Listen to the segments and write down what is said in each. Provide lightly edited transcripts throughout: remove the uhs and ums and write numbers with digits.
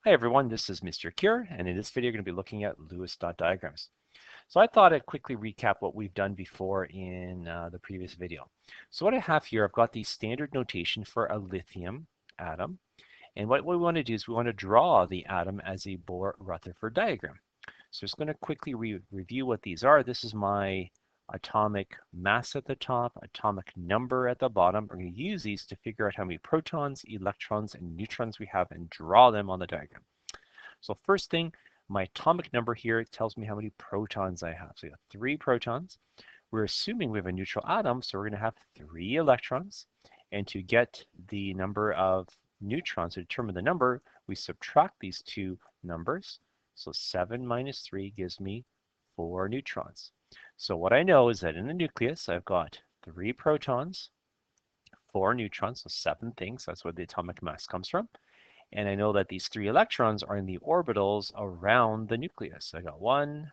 Hi everyone, this is Mr. Cure, and in this video, we're going to be looking at Lewis dot diagrams. So I thought I'd quickly recap what we've done before in the previous video. So what I have here, I've got the standard notation for a lithium atom, and what we want to do is we want to draw the atom as a Bohr-Rutherford diagram. So just going to quickly review what these are. This is my atomic mass at the top, atomic number at the bottom. We're going to use these to figure out how many protons, electrons, and neutrons we have and draw them on the diagram. So first thing, my atomic number here tells me how many protons I have. So we have 3 protons. We're assuming we have a neutral atom, so we're going to have 3 electrons. And to get the number of neutrons, to determine the number, we subtract these 2 numbers. So 7 minus 3 gives me 4 neutrons. So what I know is that in the nucleus, I've got 3 protons, 4 neutrons, so 7 things. That's where the atomic mass comes from. And I know that these 3 electrons are in the orbitals around the nucleus. So I got 1,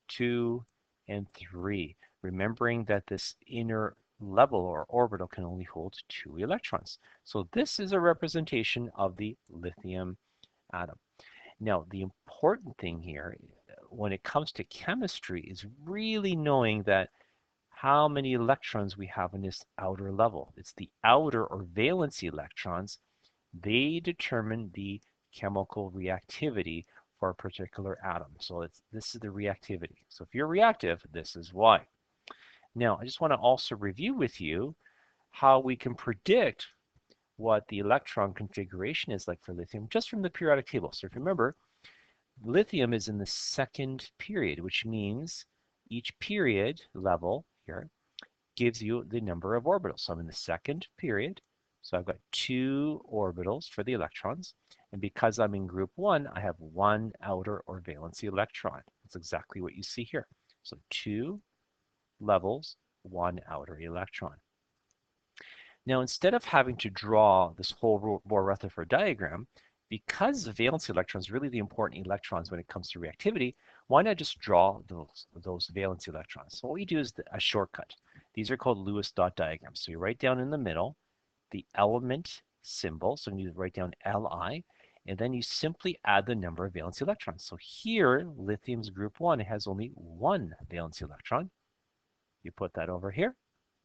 2, and 3. Remembering that this inner level or orbital can only hold 2 electrons. So this is a representation of the lithium atom. Now, the important thing here when it comes to chemistry is really knowing that how many electrons we have in this outer level. It's the outer or valency electrons. They determine the chemical reactivity for a particular atom. So this is the reactivity. So if you're reactive, this is why. Now, I just want to also review with you how we can predict what the electron configuration is like for lithium just from the periodic table. So if you remember, lithium is in the second period, which means each period level here gives you the number of orbitals. So I'm in the second period. So I've got 2 orbitals for the electrons. And because I'm in group 1, I have 1 outer or valency electron. That's exactly what you see here. So 2 levels, 1 outer electron. Now, instead of having to draw this whole Bohr-Rutherford diagram, because the valency electrons are really the important electrons when it comes to reactivity, why not just draw those valency electrons? So what we do is a shortcut. These are called Lewis dot diagrams. So you write down in the middle the element symbol. So you write down Li, and then you simply add the number of valence electrons. So here, lithium's group 1 has only 1 valence electron. You put that over here,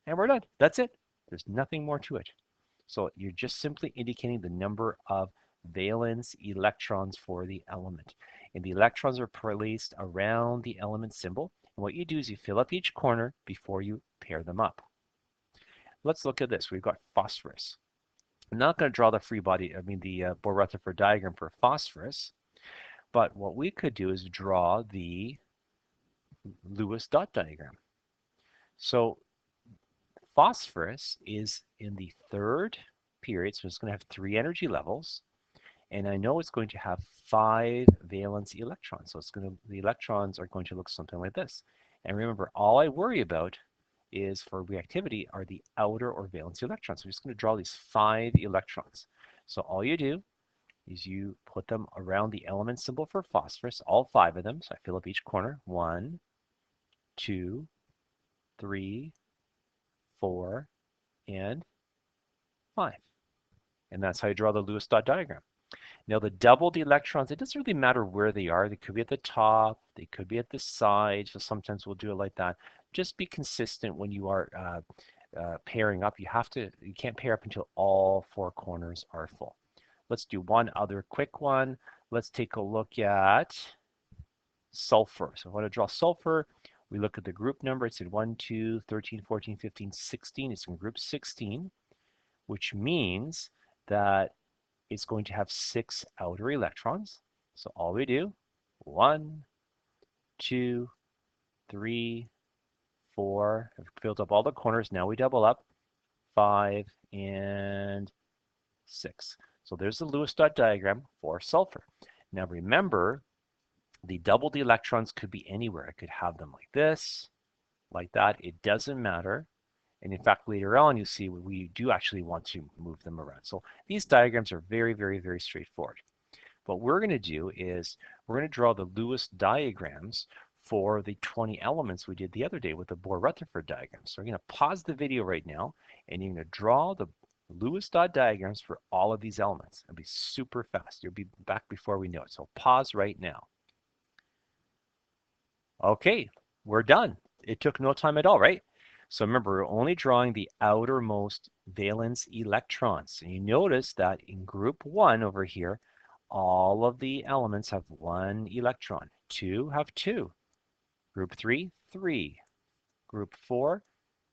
and we're done. That's it. There's nothing more to it. So you're just simply indicating the number of valence electrons for the element. And the electrons are placed around the element symbol. And what you do is you fill up each corner before you pair them up. Let's look at this. We've got phosphorus. I'm not going to draw the the Bohr-Rutherford diagram for phosphorus, but what we could do is draw the Lewis dot diagram. So phosphorus is in the third period, so it's going to have 3 energy levels, and I know it's going to have 5 valence electrons. So the electrons are going to look something like this. And remember, all I worry about is for reactivity are the outer or valence electrons. So I'm just going to draw these 5 electrons. So all you do is you put them around the element symbol for phosphorus, all 5 of them. So I fill up each corner. 1, 2, 3, 4, and 5. And that's how you draw the Lewis dot diagram. Now the doubled electrons, it doesn't really matter where they are. They could be at the top, they could be at the side. So sometimes we'll do it like that. Just be consistent when you are pairing up. You can't pair up until all 4 corners are full. Let's do one other quick one. Let's take a look at sulfur. So if I want to draw sulfur, we look at the group number. It's in 1, 2, 13, 14, 15, 16. It's in group 16, which means that it's going to have 6 outer electrons. So all we do, 1, 2, 3, 4. I've filled up all the corners. Now we double up. 5 and 6. So there's the Lewis dot diagram for sulfur. Now remember, the doubled electrons could be anywhere. I could have them like this, like that. It doesn't matter. And in fact, later on, you see we do actually want to move them around. So these diagrams are very, very, very straightforward. What we're going to do is we're going to draw the Lewis diagrams for the 20 elements we did the other day with the Bohr-Rutherford diagram. So we're going to pause the video right now, and you're going to draw the Lewis dot diagrams for all of these elements. It'll be super fast. You'll be back before we know it. So pause right now. Okay, we're done. It took no time at all, right? So remember, we're only drawing the outermost valence electrons. And you notice that in group 1 over here, all of the elements have 1 electron. 2 have 2. Group 3, 3. Group 4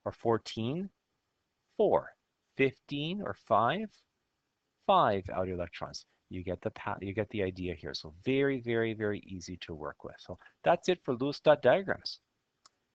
or 14, 4. 15 or 5, 5 outer electrons. You get the idea here. So very, very, very easy to work with. So that's it for Lewis dot diagrams.